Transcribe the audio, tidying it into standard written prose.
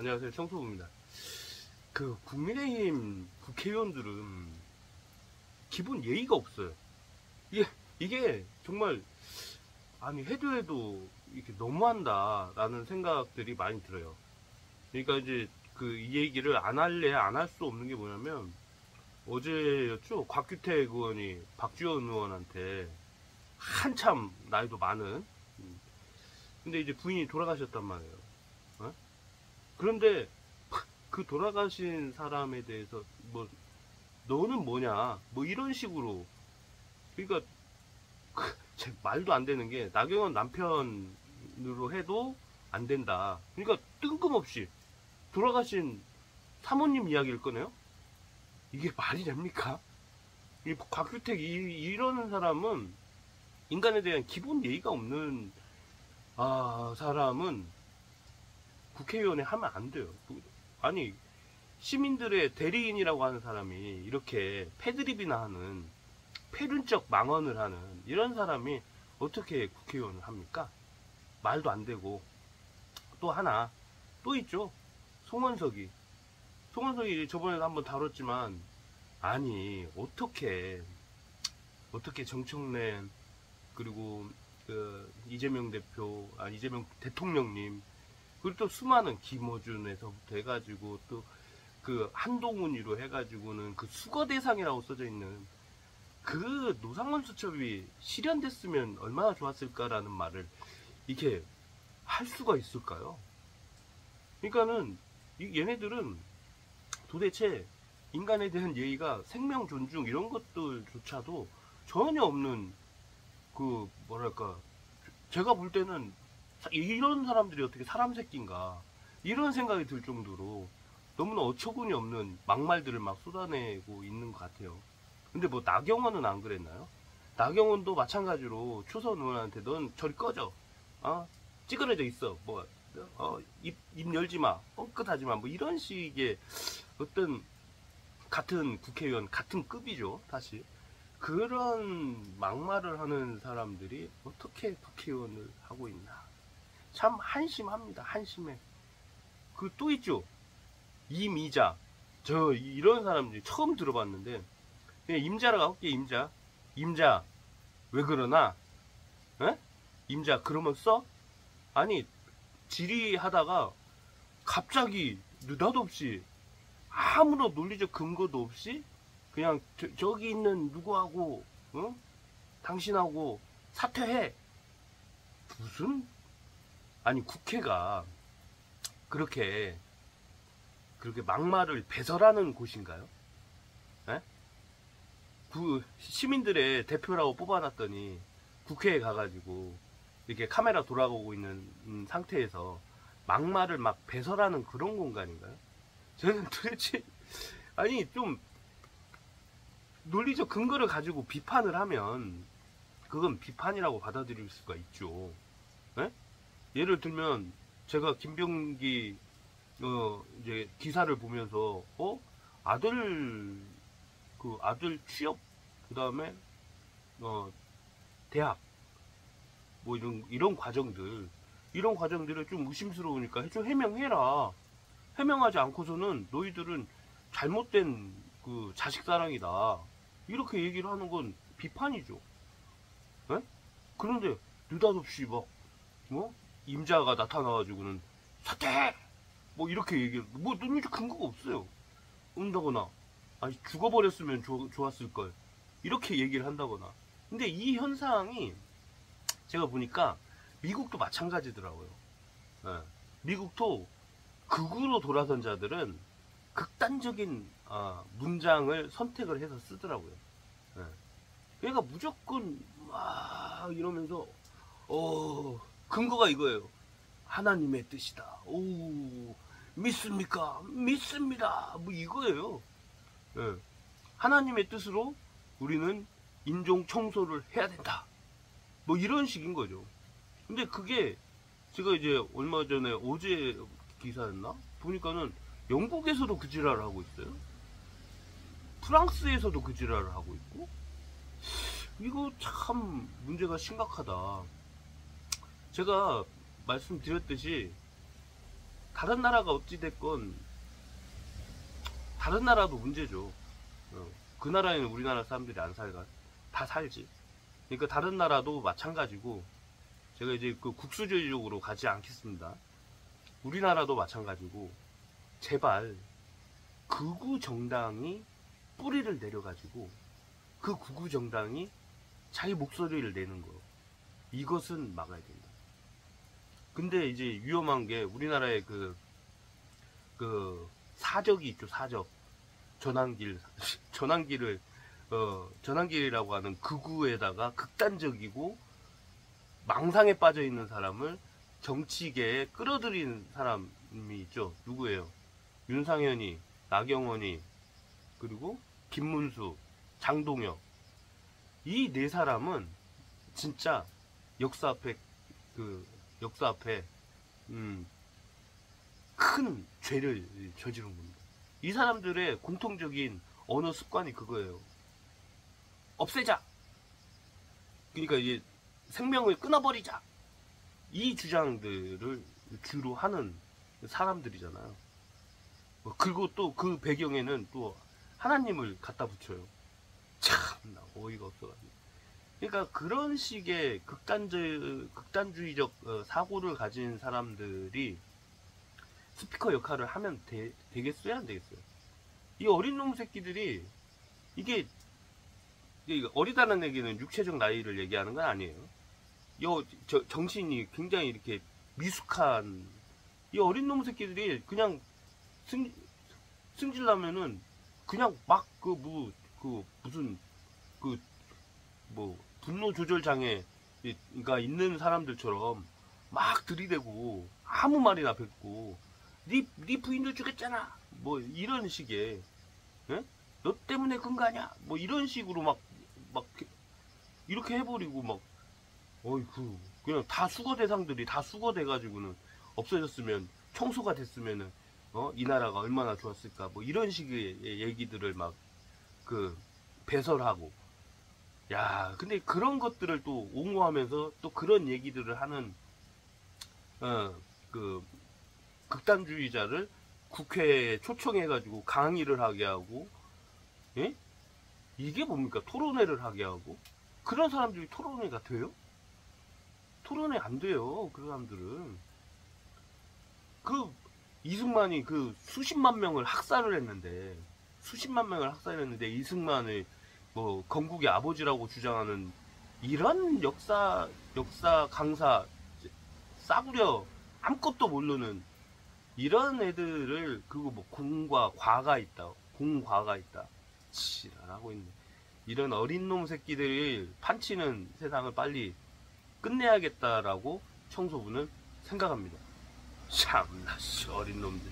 안녕하세요. 청소부입니다. 그 국민의힘 국회의원들은 기본 예의가 없어요. 이게 정말 아니 해도 이렇게 너무한다라는 생각들이 많이 들어요. 그러니까 이제 그 이 얘기를 안 할래 안 할 수 없는 게 뭐냐면 어제였죠. 곽규택 의원이 박지원 의원한테 한참 나이도 많은 근데 이제 부인이 돌아가셨단 말이에요. 어? 그런데 그 돌아가신 사람에 대해서 뭐 너는 뭐냐 뭐 이런 식으로 그러니까 제 말도 안 되는 게 나경원 남편으로 해도 안 된다. 그러니까 뜬금없이 돌아가신 사모님 이야기를 꺼내요? 이게 말이 됩니까? 이 곽규택 이러는 사람은 인간에 대한 기본 예의가 없는 사람은 국회의원에 하면 안 돼요. 아니 시민들의 대리인이라고 하는 사람이 이렇게 패드립이나 하는 패륜적 망언을 하는 이런 사람이 어떻게 국회의원을 합니까? 말도 안 되고. 또 하나 또 있죠. 송원석이 저번에도 한번 다뤘지만 아니 어떻게 정청래 그리고 그 이재명 대통령님 그리고 또 수많은 김어준에서부터 해가지고 또 그 한동훈이로 해가지고는 그 수거 대상이라고 써져 있는 그 노상원 수첩이 실현됐으면 얼마나 좋았을까라는 말을 이렇게 할 수가 있을까요? 그러니까는 얘네들은 도대체 인간에 대한 예의가 생명 존중 이런 것들조차도 전혀 없는 그 뭐랄까 제가 볼 때는 이런 사람들이 어떻게 사람 새끼인가 이런 생각이 들 정도로 너무나 어처구니 없는 막말들을 막 쏟아내고 있는 것 같아요. 근데 뭐 나경원은 안 그랬나요? 나경원도 마찬가지로 초선 의원한테 넌 저리 꺼져. 찌그러져 있어. 뭐 입 열지 마. 뻥끗하지 마. 뭐 이런 식의 어떤 같은 국회의원 같은 급이죠. 사실 그런 막말을 하는 사람들이 어떻게 국회의원을 하고 있나 참 한심합니다. 한심해. 그 또 있죠. 임이자 저 이런 사람들이 처음 들어봤는데 그냥 임자라고 할게. 임자 왜 그러나 에? 임자 그러면 써? 아니 질의하다가 갑자기 느닷없이 아무런 논리적 근거도 없이 그냥 저기 있는 누구하고 당신하고 사퇴해. 무슨 아니 국회가 그렇게 막말을 배설하는 곳인가요? 에? 그 시민들의 대표라고 뽑아놨더니 국회에 가가지고 이렇게 카메라 돌아가고 있는 상태에서 막말을 막 배설하는 그런 공간인가요? 저는 도대체 아니 좀 논리적 근거를 가지고 비판을 하면 그건 비판이라고 받아들일 수가 있죠. 에? 예를 들면 제가 김병기 이제 기사를 보면서 아들 취업 그다음에 대학 뭐 이런 과정들을 좀 의심스러우니까 좀 해명해라. 해명하지 않고서는 너희들은 잘못된 그 자식 사랑이다. 이렇게 얘기를 하는 건 비판이죠. 에? 그런데 느닷없이 막 임자가 나타나가지고는 사퇴해! 뭐 이렇게 얘기를 뭐 논리적 근거가 없어요. 온다거나 아니 죽어버렸으면 좋았을걸 이렇게 얘기를 한다거나. 근데 이 현상이 제가 보니까 미국도 마찬가지더라고요. 예. 미국도 극우로 돌아선 자들은 극단적인 문장을 선택을 해서 쓰더라고요. 예. 그러니까 무조건 이러면서 근거가 이거예요. 하나님의 뜻이다. 오, 믿습니까? 믿습니다. 뭐 이거예요. 예. 하나님의 뜻으로 우리는 인종 청소를 해야 된다. 뭐 이런 식인 거죠. 근데 그게 제가 이제 얼마 전에 어제 기사였나? 보니까는 영국에서도 그 지랄을 하고 있어요. 프랑스에서도 그 지랄을 하고 있고. 이거 참 문제가 심각하다. 제가 말씀드렸듯이 다른 나라가 어찌됐건 다른 나라도 문제죠. 그 나라에는 우리나라 사람들이 안 살까? 다 살지. 그러니까 다른 나라도 마찬가지고, 제가 이제 그 국수주의적으로 가지 않겠습니다. 우리나라도 마찬가지고, 제발 극우 정당이 뿌리를 내려가지고 그 극우 정당이 자기 목소리를 내는 거, 이것은 막아야 된다. 근데 이제 위험한 게 우리나라의 그 사적이 있죠. 사적 전환길이라고 하는 극우에다가 극단적이고 망상에 빠져 있는 사람을 정치계에 끌어들인 사람이 있죠. 누구예요? 윤상현이, 나경원이, 그리고 김문수, 장동혁. 이 네 사람은 진짜 역사 앞에 큰 죄를 저지른 겁니다. 이 사람들의 공통적인 언어 습관이 그거예요. 없애자. 그러니까 이제 생명을 끊어버리자. 이 주장들을 주로 하는 사람들이잖아요. 그리고 또 그 배경에는 또 하나님을 갖다 붙여요. 참나 어이가 없어가지고. 그러니까 그런 식의 극단주의적 사고를 가진 사람들이 스피커 역할을 하면 되겠어요? 안 되겠어요? 이 어린 놈 새끼들이 이게 어리다는 얘기는 육체적 나이를 얘기하는 건 아니에요. 정신이 굉장히 이렇게 미숙한 이 어린 놈 새끼들이 그냥 승질나면은 그냥 막 무슨 분노 조절 장애가 있는 사람들처럼 막 들이대고 아무 말이나 뱉고 네 부인도 죽였잖아 뭐 이런 식의, 예? 너 때문에 그런 거 아니야 뭐 이런 식으로 막 이렇게 해버리고 막 어이구 그냥 다 수거 대상들이 다 수거돼 가지고는 없어졌으면 청소가 됐으면은 이 나라가 얼마나 좋았을까 뭐 이런 식의 얘기들을 막 배설하고, 야 근데 그런 것들을 또 옹호하면서 또 그런 얘기들을 하는 극단주의자를 국회에 초청해가지고 강의를 하게 하고, 예? 이게 뭡니까? 토론회를 하게 하고. 그런 사람들이 토론회가 돼요? 토론회 안 돼요. 그 사람들은. 이승만이 수십만 명을 학살을 했는데 이승만을 뭐 건국의 아버지라고 주장하는 이런 역사 강사 싸구려 아무것도 모르는 이런 애들을 뭐 공과가 있다 지랄하고 있네. 이런 어린 놈 새끼들이 판치는 세상을 빨리 끝내야겠다라고 청소부는 생각합니다. 참나 어린 놈들.